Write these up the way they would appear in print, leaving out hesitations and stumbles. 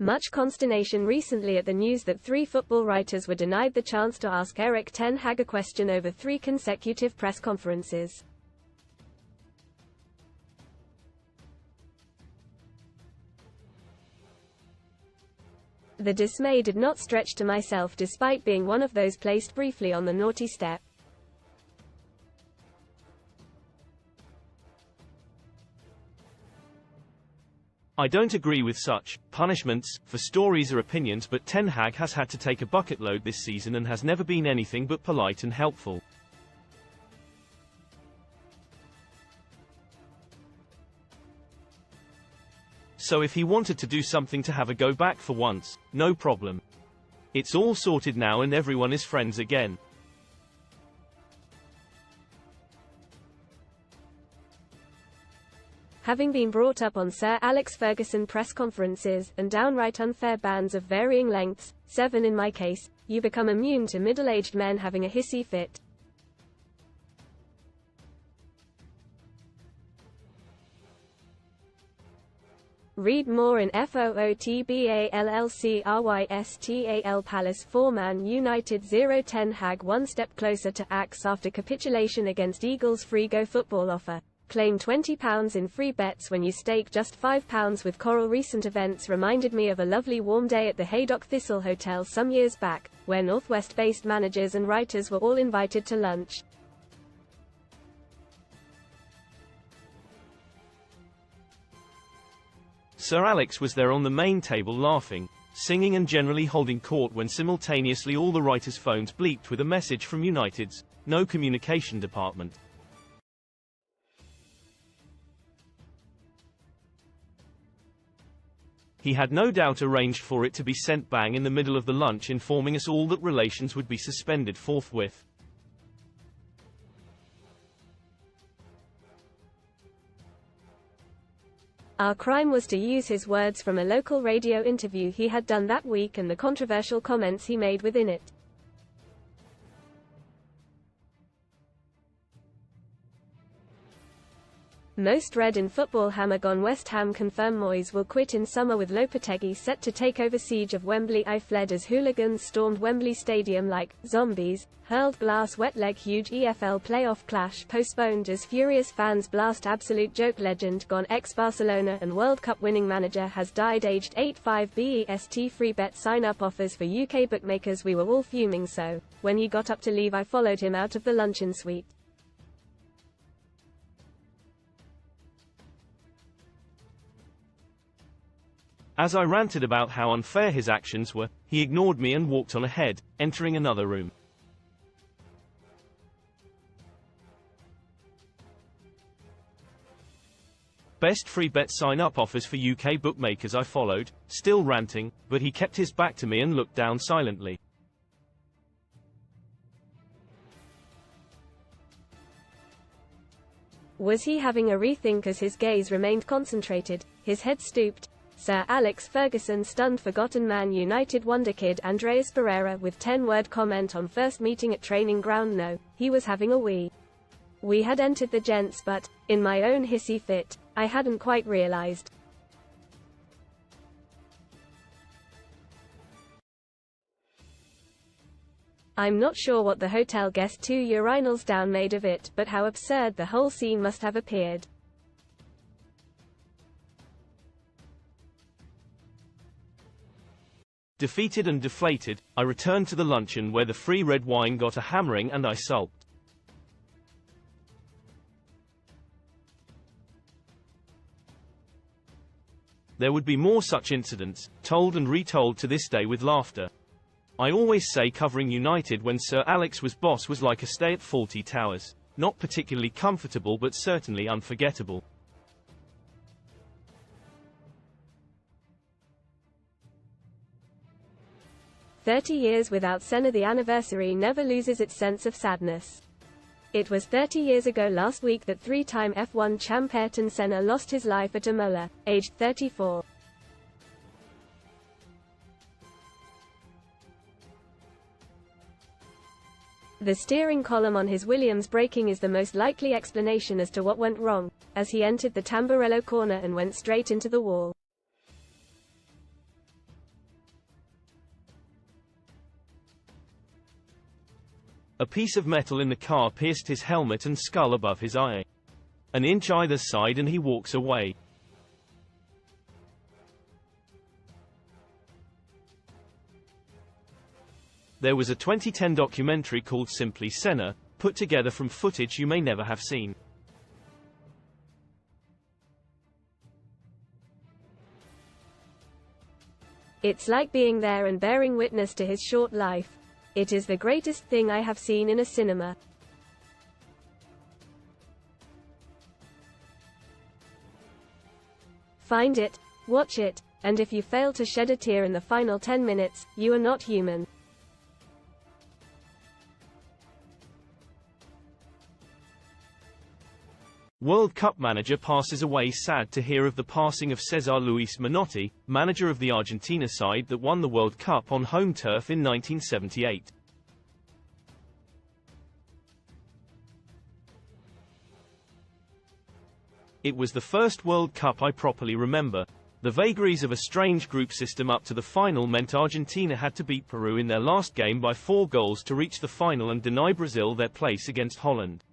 Much consternation recently at the news that 3 football writers were denied the chance to ask Erik ten Hag a question over 3 consecutive press conferences. The dismay did not stretch to myself despite being one of those placed briefly on the naughty step. I don't agree with such punishments for stories or opinions, but Ten Hag has had to take a bucket load this season and has never been anything but polite and helpful. So if he wanted to do something to have a go back for once, no problem. It's all sorted now and everyone is friends again. Having been brought up on Sir Alex Ferguson press conferences, and downright unfair bans of varying lengths, 7 in my case, you become immune to middle-aged men having a hissy fit. Read more in FOOTBALLCRYSTAL Palace 4 Man United 0 Ten Hag one step closer to axe after capitulation against Eagles' free go football offer. Claim £20 in free bets when you stake just £5 with Coral. Recent events reminded me of a lovely warm day at the Haydock Thistle Hotel some years back, where Northwest-based managers and writers were all invited to lunch. Sir Alex was there on the main table laughing, singing and generally holding court when simultaneously all the writers' phones bleeped with a message from United's no communication department. He had no doubt arranged for it to be sent bang in the middle of the lunch, informing us all that relations would be suspended forthwith. Our crime was to use his words from a local radio interview he had done that week and the controversial comments he made within it. Most read in football. Hammer gone. West Ham confirm Moyes will quit in summer with Lopetegui set to take over. Siege of Wembley. I fled as hooligans stormed Wembley Stadium like zombies, hurled glass wet leg. Huge EFL playoff clash postponed as furious fans blast. Absolute joke. Legend gone. Ex-Barcelona and World Cup winning manager has died aged 85. BEST free bet sign up offers for UK bookmakers. We were all fuming, so when he got up to leave I followed him out of the luncheon suite. As I ranted about how unfair his actions were, he ignored me and walked on ahead, entering another room. Best free bet sign-up offers for UK bookmakers. I followed, still ranting, but he kept his back to me and looked down silently. Was he having a rethink as his gaze remained concentrated, his head stooped? Sir Alex Ferguson stunned forgotten Man United wonderkid Andreas Pereira with 10-word comment on first meeting at training ground. No, he was having a wee. We had entered the gents, but, in my own hissy fit, I hadn't quite realized. I'm not sure what the hotel guest 2 urinals down made of it, but how absurd the whole scene must have appeared. Defeated and deflated, I returned to the luncheon where the free red wine got a hammering and I sulked. There would be more such incidents, told and retold to this day with laughter. I always say covering United when Sir Alex was boss was like a stay at Fawlty Towers. Not particularly comfortable but certainly unforgettable. "30 years without Senna." The anniversary never loses its sense of sadness. It was 30 years ago last week that 3-time F1 champ Ayrton Senna lost his life at Imola, aged 34. The steering column on his Williams braking is the most likely explanation as to what went wrong, as he entered the Tamburello corner and went straight into the wall. A piece of metal in the car pierced his helmet and skull above his eye. An inch either side and he walks away. There was a 2010 documentary called Simply Senna, put together from footage you may never have seen. It's like being there and bearing witness to his short life. It is the greatest thing I have seen in a cinema. Find it, watch it, and if you fail to shed a tear in the final 10 minutes, you are not human. World Cup manager passes away. Sad to hear of the passing of César Luis Menotti, manager of the Argentina side that won the World Cup on home turf in 1978. It was the first World Cup I properly remember. The vagaries of a strange group system up to the final meant Argentina had to beat Peru in their last game by 4 goals to reach the final and deny Brazil their place against Holland.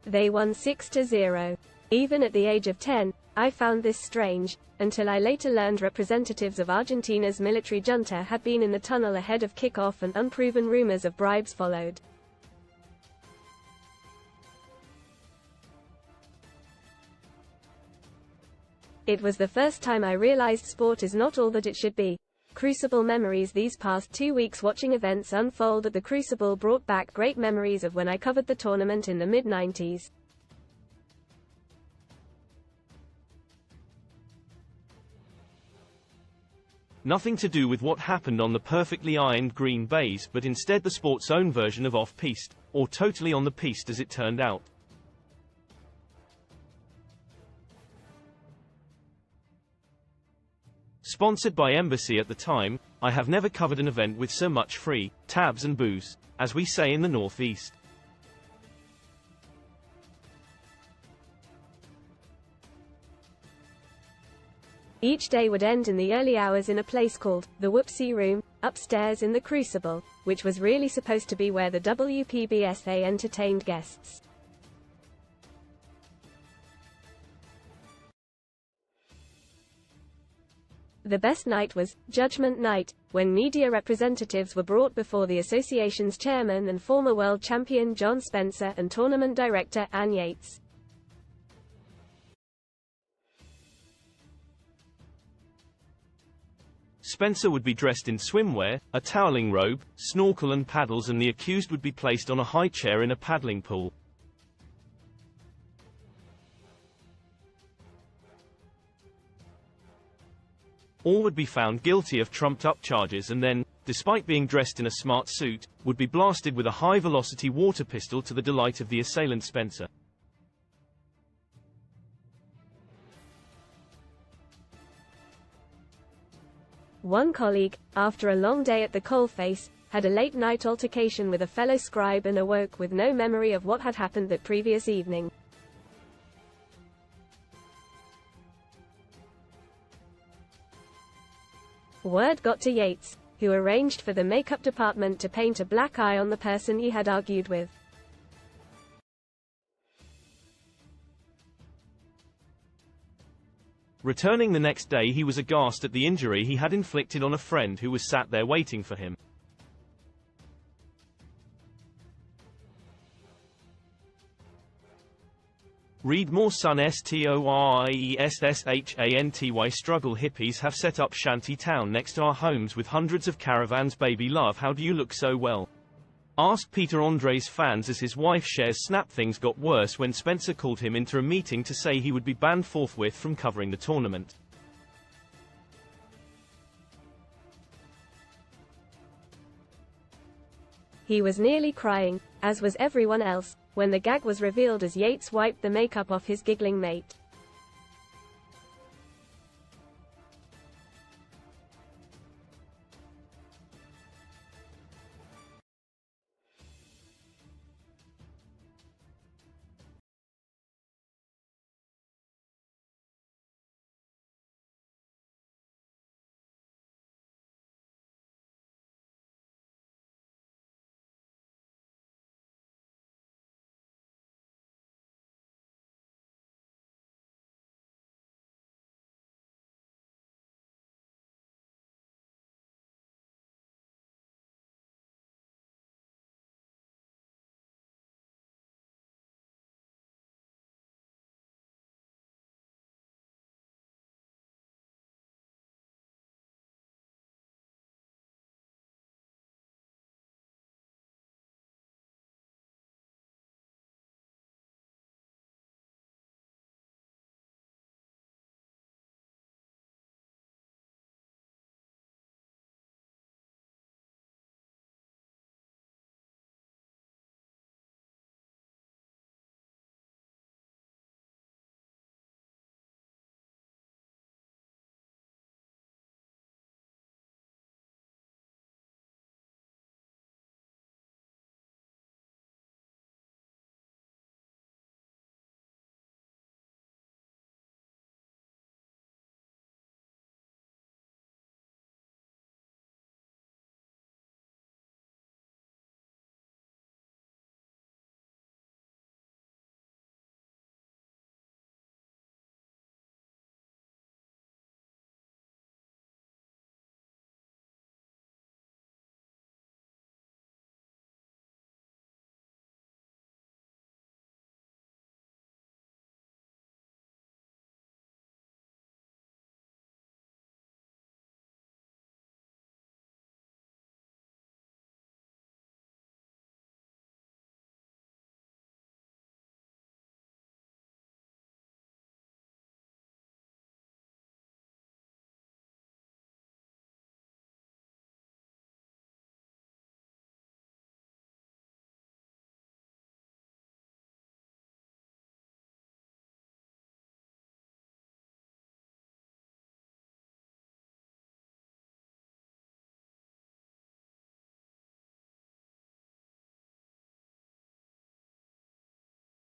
They won 6-0. Even at the age of 10, I found this strange, until I later learned representatives of Argentina's military junta had been in the tunnel ahead of kickoff and unproven rumors of bribes followed. It was the first time I realized sport is not all that it should be. Crucible memories. These past 2 weeks watching events unfold at the Crucible brought back great memories of when I covered the tournament in the mid-90s. Nothing to do with what happened on the perfectly ironed green baize, but instead the sport's own version of off-piste, or totally on the piste as it turned out. Sponsored by Embassy at the time, I have never covered an event with so much free tabs and booze, as we say in the Northeast. Each day would end in the early hours in a place called the Whoopsie Room, upstairs in the Crucible, which was really supposed to be where the WPBSA entertained guests. The best night was Judgment Night, when media representatives were brought before the association's chairman and former world champion John Spencer and tournament director Ann Yates. Spencer would be dressed in swimwear, a toweling robe, snorkel and paddles, and the accused would be placed on a high chair in a paddling pool. All would be found guilty of trumped-up charges and then, despite being dressed in a smart suit, would be blasted with a high-velocity water pistol to the delight of the assailant Spencer. One colleague, after a long day at the coalface, had a late-night altercation with a fellow scribe and awoke with no memory of what had happened that previous evening. Word got to Yates, who arranged for the makeup department to paint a black eye on the person he had argued with. Returning the next day, he was aghast at the injury he had inflicted on a friend who was sat there waiting for him. Read more. Sun STORIESSHANTY struggle. Hippies have set up shanty town next to our homes with hundreds of caravans. Baby love, how do you look so well? Asked Peter Andre's fans as his wife shares snap. Things got worse when Spencer called him into a meeting to say he would be banned forthwith from covering the tournament. He was nearly crying, as was everyone else, when the gag was revealed as Yates wiped the makeup off his giggling mate.